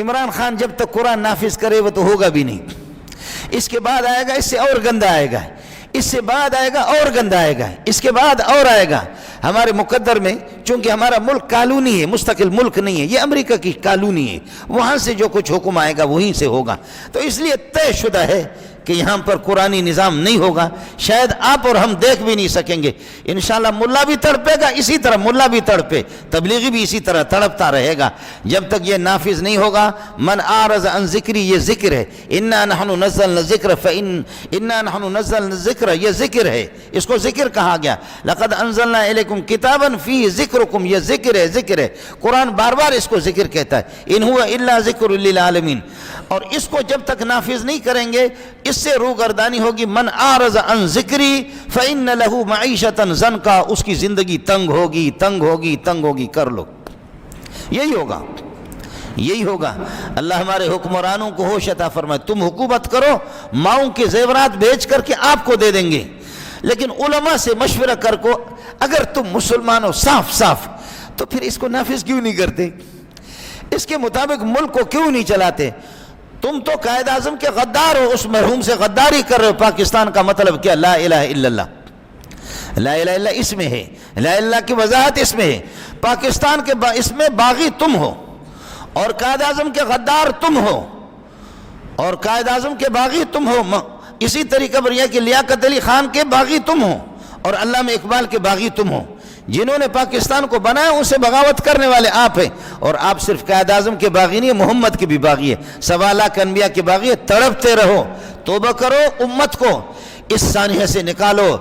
عمران خان جب تک قرآن نافذ کرے وہ تو ہوگا بھی نہیں. اس کے بعد آئے گا اس سے اور گندہ آئے گا، اس سے بعد آئے گا اور گندہ آئے گا، اس کے بعد اور آئے گا. ہمارے مقدر میں چونکہ ہمارا ملک کالونی ہے، مستقل ملک نہیں ہے، یہ امریکہ کی کالونی ہے، وہاں سے جو کچھ حکم آئے گا وہیں سے ہوگا. تو اس لیے طے شدہ ہے کہ یہاں پر قرآنی نظام نہیں ہوگا. شاید آپ اور ہم دیکھ بھی نہیں سکیں گے. انشاءاللہ ملا بھی تڑپے گا اسی طرح، ملا بھی تڑپے، تبلیغی بھی اسی طرح تڑپتا رہے گا جب تک یہ نافذ نہیں ہوگا. من اعرض عن ذکری، یہ ذکر ہے. انا نحن نزلنا الذکر انا نحن نزلنا الذکر، یہ ذکر ہے، اس کو ذکر کہا گیا. لقد انزلنا الیکم کتابا فیہ ذکرکم، یہ ذکر ہے، ذکر ہے. قرآن بار بار اس کو ذکر کہتا ہے. ان هو الا ذکر للعالمین. اور اس کو جب تک نافذ نہیں کریں گے اس سے روگردانی ہوگی. من اعرض عن ذکری فإن له معیشة ضنکا، اس کی زندگی تنگ ہوگی، تنگ ہوگی، تنگ ہوگی. کر لو، یہی ہوگا، یہی ہوگا. اللہ ہمارے حکمرانوں کو ہوش عطا فرمائے. تم حکومت کرو، ماؤں کے زیورات بیچ کر کے آپ کو دے دیں گے، لیکن علماء سے مشورہ کر کو اگر تم مسلمان ہو صاف صاف تو پھر اس کو نافذ کیوں نہیں کرتے؟ اس کے مطابق ملک کو کیوں نہیں چلاتے؟ تم تو قائد اعظم کے غدار ہو، اس مرحوم سے غداری کر رہے ہو. پاکستان کا مطلب کیا؟ لا الہ الا اللہ. لا الہ الا اللہ اس میں ہے، لا الہ اللہ کی وضاحت اس میں ہے. پاکستان کے اس میں باغی تم ہو، اور قائد اعظم کے غدار تم ہو، اور قائد اعظم کے باغی تم ہو. اسی طریقے پر یہ کہ لیاقت علی خان کے باغی تم ہو، اور علامہ اقبال کے باغی تم ہو. جنہوں نے پاکستان کو بنایا ان سے بغاوت کرنے والے آپ ہیں. اور آپ صرف قائد اعظم کے باغی نہیں، محمد کے بھی باغی ہے، 1.25 لاکھ انبیاء کے باغی ہے. تڑپتے رہو، توبہ کرو، امت کو اس سانحے سے نکالو.